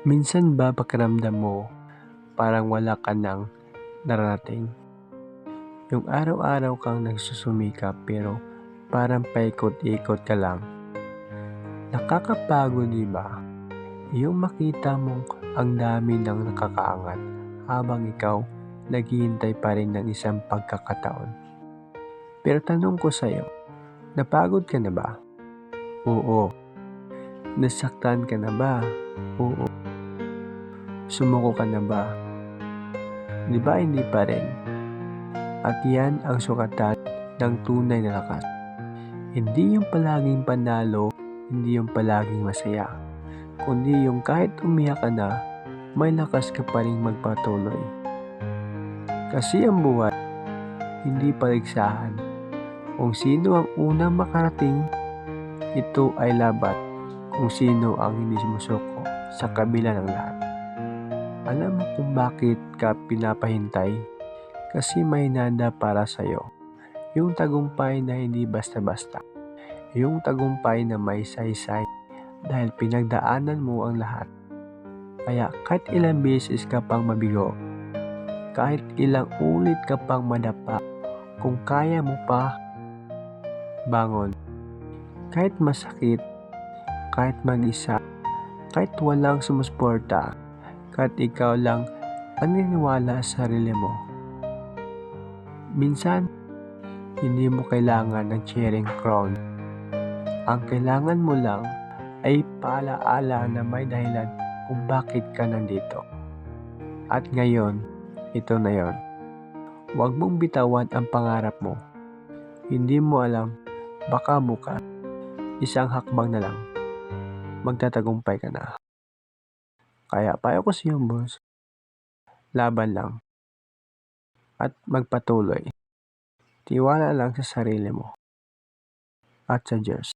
Minsan ba pakiramdam mo parang wala ka nang nararating? Yung araw-araw kang nagsusumikap pero parang paikot-ikot ka lang. Nakakapagod, di ba? Yung makita mong ang dami ng nakakaangat habang ikaw naghihintay pa rin ng isang pagkakataon. Pero tanong ko sa'yo, napagod ka na ba? Oo. Nasaktan ka na ba? Oo. Sumuko ka na ba? Di ba hindi pa rin? At yan ang sukatan ng tunay na lakas. Hindi yung palaging panalo, hindi yung palaging masaya, kundi yung kahit umiyak ka na, may lakas ka pa rin magpatuloy. Kasi ang buhay, hindi paligsahan. Kung sino ang unang makarating, ito ay laban. Kung sino ang hindi sumusuko sa kabila ng lahat. Alam mo kung bakit ka pinapahintay? Kasi may nanda para sa'yo. Yung tagumpay na hindi basta-basta. Yung tagumpay na may saysay dahil pinagdaanan mo ang lahat. Kaya kahit ilang beses ka pang mabigo, kahit ilang ulit ka pang madapa, kung kaya mo pa, bangon. Kahit masakit, kahit mag-isa, kahit walang sumusuporta, kahit ikaw lang ang naniniwala sa sarili mo. Minsan, hindi mo kailangan ng cheering crown. Ang kailangan mo lang ay paalaala na may dahilan kung bakit ka nandito. At ngayon, ito na yon. Huwag mong bitawan ang pangarap mo. Hindi mo alam, baka bukas, isang hakbang na lang, magtatagumpay ka na. Kaya payo ko sa iyo, boss, laban lang at magpatuloy. Tiwala lang sa sarili mo at sa Diyos.